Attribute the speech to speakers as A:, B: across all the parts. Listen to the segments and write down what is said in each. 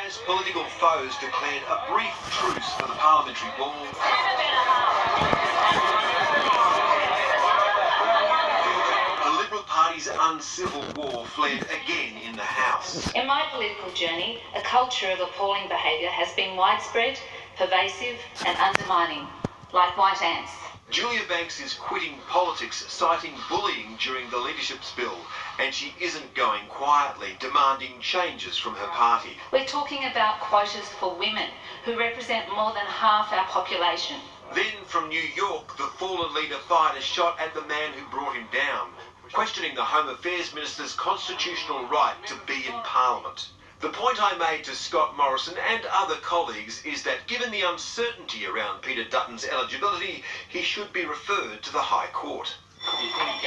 A: As political foes declared a brief truce for the parliamentary ball, the Liberal Party's uncivil war flared again in the House.
B: In my political journey, a culture of appalling behaviour has been widespread, pervasive and undermining, like white ants.
A: Julia Banks is quitting politics, citing bullying during the leadership spill, and she isn't going quietly, demanding changes from her party.
B: We're talking about quotas for women, who represent more than half our population.
A: Then from New York, the fallen leader fired a shot at the man who brought him down, questioning the Home Affairs Minister's constitutional right to be in Parliament. The point I made to Scott Morrison and other colleagues is that given the uncertainty around Peter Dutton's eligibility, he should be referred to the High Court.
C: Do you think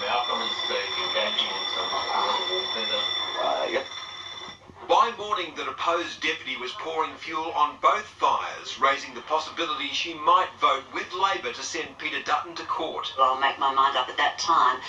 C: Malcolm is engaging in some political warfare?
A: Yep. By morning, the deposed deputy was pouring fuel on both fires, raising the possibility she might vote with Labor to send Peter Dutton to court.
D: Well, I'll make my mind up at that time,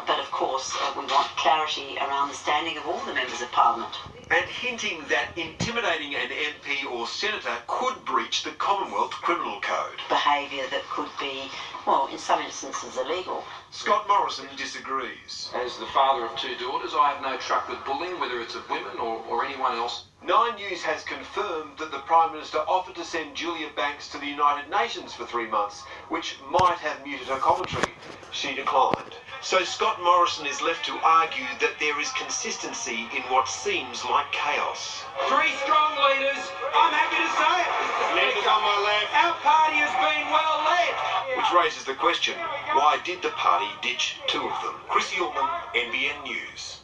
D: but of course we want clarity around the standing of all the members of Parliament.
A: And hinting that intimidating an MP or senator could breach the Commonwealth Criminal Code.
D: Behaviour that could be, well, in some instances illegal.
A: Scott Morrison disagrees.
C: As the father of two daughters, I have no truck with bullying, whether it's of women or anyone else.
A: Nine News has confirmed that the Prime Minister offered to send Julia Banks to the United Nations for 3 months, which might have muted her commentary. She declined. So Scott Morrison is left to argue that there is consistency in what seems like chaos.
E: Three strong leaders, I'm happy to say it.
A: Leaders on my left.
E: Our party has been well led.
A: Which raises the question, why did the party ditch two of them? Chrissy Ullman, NBN News.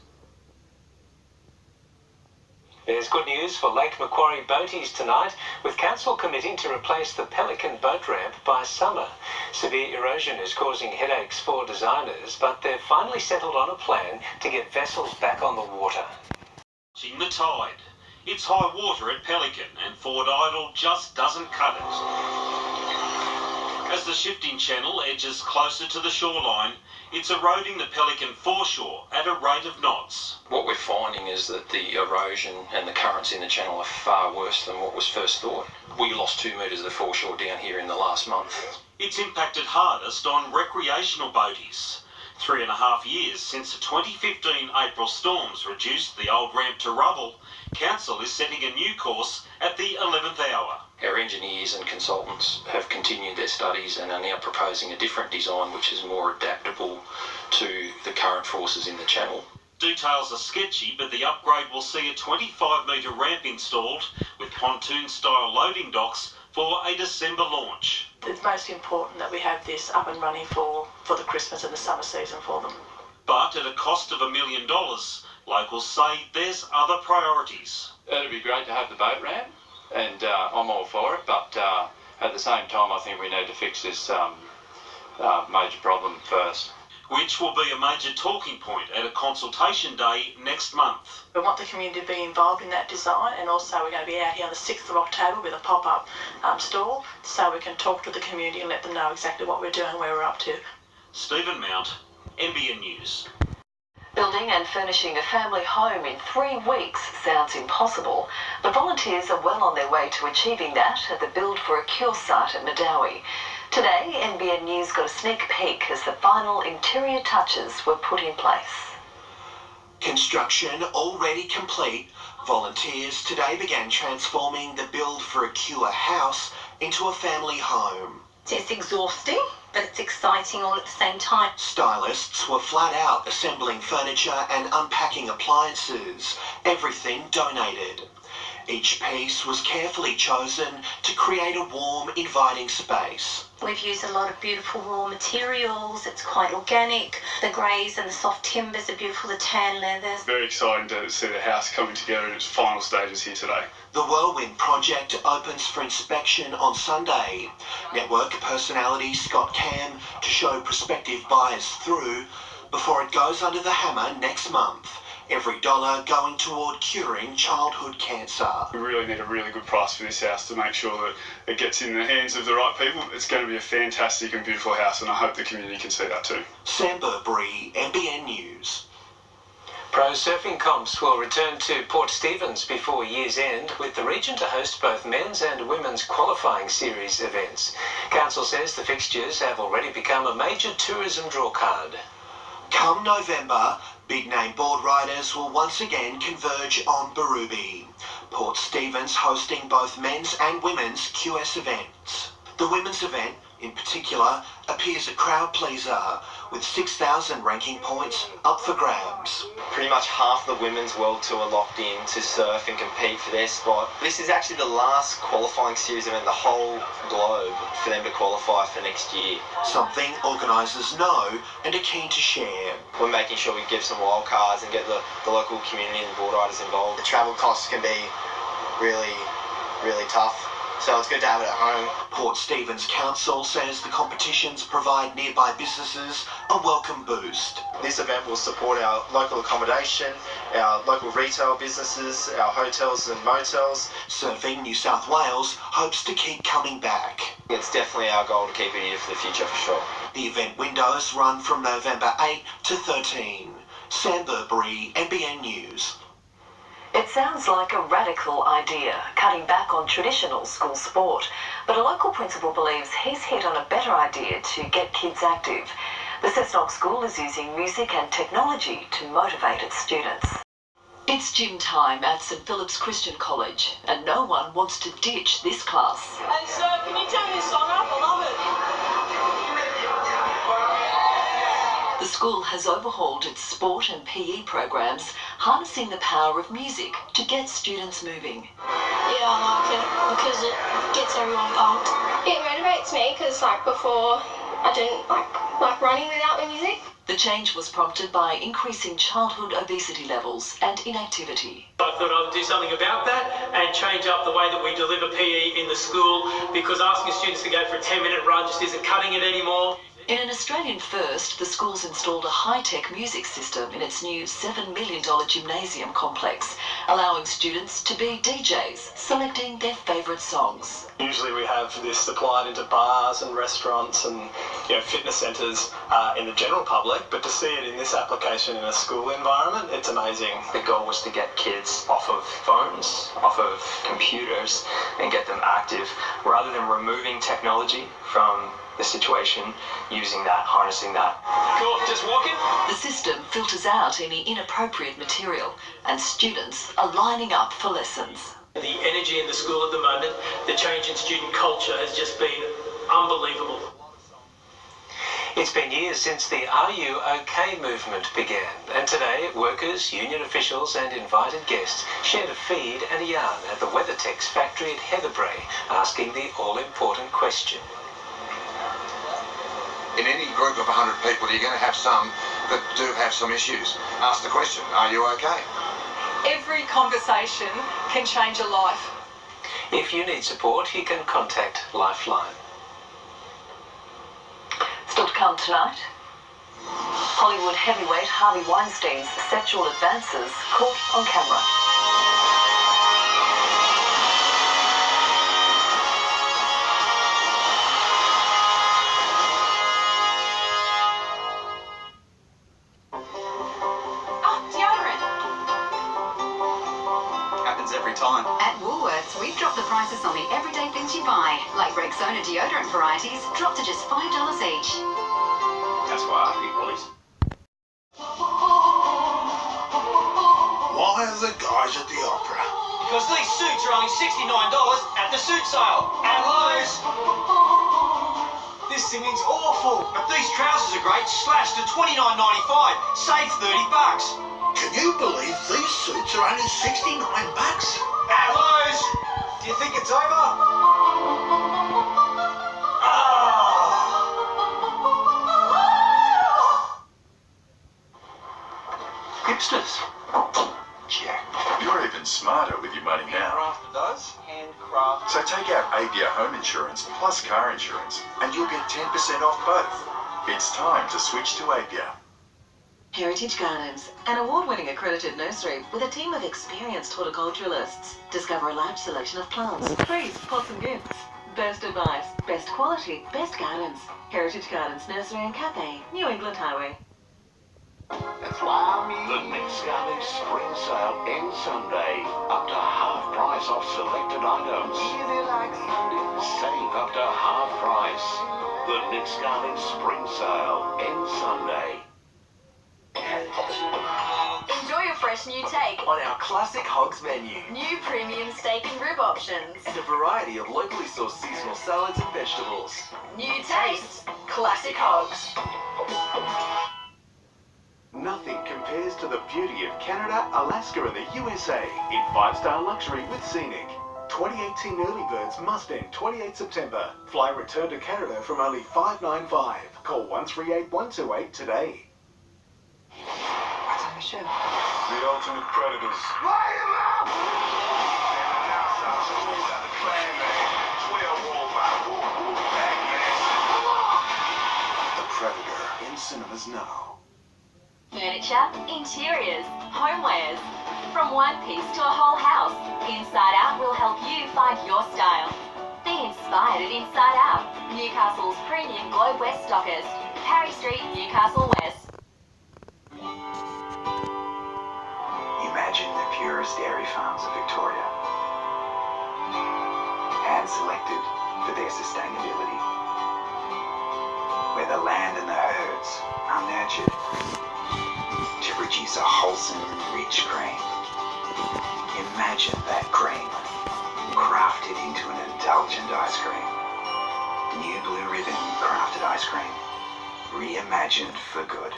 F: There's good news for Lake Macquarie boaties tonight, with Council committing to replace the Pelican boat ramp by summer. Severe erosion is causing headaches for designers, but they've finally settled on a plan to get vessels back on the water.
G: Watching the tide. It's high water at Pelican, and Ford Idle just doesn't cut it. As the shifting channel edges closer to the shoreline, it's eroding the Pelican foreshore at a rate of knots.
H: What we're finding is that the erosion and the currents in the channel are far worse than what was first thought. We lost 2 metres of the foreshore down here in the last month.
G: It's impacted hardest on recreational boaties. 3.5 years since the 2015 April storms reduced the old ramp to rubble, Council is setting a new course at the 11th hour.
H: Our engineers and consultants have continued their studies and are now proposing a different design which is more adaptable to the current forces in the channel.
G: Details are sketchy, but the upgrade will see a 25-metre ramp installed with pontoon-style loading docks for a December launch.
I: It's most important that we have this up and running for the Christmas and the summer season for them.
G: But at a cost of $1 million, locals say there's other priorities.
J: It'd be great to have the boat ramp, and I'm all for it, but at the same time I think we need to fix this major problem first.
G: Which will be a major talking point at a consultation day next month.
I: We want the community to be involved in that design, and also we're going to be out here on the 6th of October with a pop-up stall so we can talk to the community and let them know exactly what we're doing, where we're up to.
G: Stephen Mount, NBN News.
K: Building and furnishing a family home in 3 weeks sounds impossible, but volunteers are well on their way to achieving that at the Build for a Cure site at Medowie. Today, NBN News got a sneak peek as the final interior touches were put in place.
L: Construction already complete, volunteers today began transforming the Build for a Cure house into a family home.
M: It's exhausting, but it's exciting all at the same time.
L: Stylists were flat out assembling furniture and unpacking appliances, everything donated. Each piece was carefully chosen to create a warm, inviting space.
M: We've used a lot of beautiful raw materials. It's quite organic. The greys and the soft timbers are beautiful, the tan leathers.
N: Very exciting to see the house coming together in its final stages here today.
L: The Whirlwind project opens for inspection on Sunday. Network personality Scott Cam to show prospective buyers through before it goes under the hammer next month. Every dollar going toward curing childhood cancer.
N: We really need a really good price for this house to make sure that it gets in the hands of the right people. It's going to be a fantastic and beautiful house, and I hope the community can see that too.
L: Sam Burbury, NBN News.
F: Pro surfing comps will return to Port Stephens before year's end, with the region to host both men's and women's qualifying series events. Council says the fixtures have already become a major tourism drawcard.
L: Come November, big-name board riders will once again converge on Burbury. Port Stephens hosting both men's and women's QS events. The women's event, in particular, appears a crowd pleaser, with 6,000 ranking points up for grabs.
O: Pretty much half the women's world tour locked in to surf and compete for their spot. This is actually the last qualifying series event in the whole globe for them to qualify for next year.
L: Something organisers know and are keen to share.
O: We're making sure we give some wild cards and get the local community and board riders involved. The travel costs can be really, really tough. So it's good to have it at home.
L: Port Stephens Council says the competitions provide nearby businesses a welcome boost.
O: This event will support our local accommodation, our local retail businesses, our hotels and motels.
L: Surfing New South Wales hopes to keep coming back.
O: It's definitely our goal to keep it here for the future for sure.
L: The event windows run from November 8 to 13. Sam Burbury, NBN News.
K: It sounds like a radical idea, cutting back on traditional school sport, but a local principal believes he's hit on a better idea to get kids active. The Cessnock School is using music and technology to motivate its students. It's gym time at St Philip's Christian College, and no one wants to ditch this class.
P: Hey sir, can you turn this song up? I love it.
K: The school has overhauled its sport and PE programs, harnessing the power of music to get students moving.
P: Yeah, I like it because it gets everyone pumped. It motivates me because before I didn't like running without the music.
K: The change was prompted by increasing childhood obesity levels and inactivity.
Q: I thought I would do something about that and change up the way that we deliver PE in the school, because asking students to go for a 10-minute run just isn't cutting it anymore.
K: In an Australian first, the school's installed a high-tech music system in its new $7 million gymnasium complex, allowing students to be DJs, selecting their favourite songs.
R: Usually we have this supplied into bars and restaurants and fitness centres in the general public, but to see it in this application in a school environment, it's amazing.
H: The goal was to get kids off of phones, off of computers, and get them active, rather than removing technology from the situation, using that, harnessing that.
Q: Cool, just walking.
K: The system filters out any inappropriate material, and students are lining up for lessons.
Q: The energy in the school at the moment, the change in student culture has just been unbelievable.
F: It's been years since the Are You OK movement began, and today workers, union officials and invited guests shared a feed and a yarn at the WeatherTech's factory at Heatherbrae, asking the all-important question.
S: In any group of 100 people, you're going to have some that do have some issues. Ask the question, are you okay?
T: Every conversation can change a life.
F: If you need support, you can contact Lifeline.
K: Still to come tonight, Hollywood heavyweight Harvey Weinstein's sexual advances caught on camera.
U: Every time.
V: At Woolworths, we've dropped the prices on the everyday things you buy, like Rexona deodorant varieties, dropped to just $5 each.
U: That's why I think Woolies.
W: Why are the guys at the opera?
E: Because these suits are only $69 at the suit sale. At Lowe's. This singing's awful. But these trousers are great, slashed to $29.95. Save $30.
W: Can you believe these suits are only $69?
E: At Lowe's! Do you think it's over?
U: Hipsters.
X: Jack, you're even smarter with your money now. So take out APIA home insurance plus car insurance and you'll get 10% off both. It's time to switch to APIA.
Y: Heritage Gardens, an award-winning accredited nursery with a team of experienced horticulturalists. Discover a large selection of plants, trees, pots and gifts. Best advice, best quality, best gardens. Heritage Gardens Nursery and Cafe, New England Highway.
A: The Newcastle spring sale ends Sunday. Up to half price off selected items. Save up to half price. The Newcastle spring sale ends Sunday.
B: Enjoy a fresh new take
C: on our classic hogs menu.
B: New premium steak and rib options.
C: And a variety of locally sourced seasonal salads and vegetables.
B: New taste, classic hogs.
A: Nothing compares to the beauty of Canada, Alaska and the USA in 5-star luxury with Scenic. 2018 early birds must end 28 September. Fly return to Canada from only $595. Call 138128 today.
D: What's on the show?
X: The ultimate predators.
A: The Predator in cinemas now.
B: Furniture, interiors, homewares. From one piece to a whole house, Inside Out will help you find your style. Be inspired at Inside Out, Newcastle's premium Globe West stockist. Parry Street, Newcastle West.
J: Imagine the purest dairy farms of Victoria. Hand-selected for their sustainability. Where the land and the herds are nurtured to produce a wholesome, rich cream. Imagine that cream crafted into an indulgent ice cream. New Blue Ribbon crafted ice cream. Reimagined for good.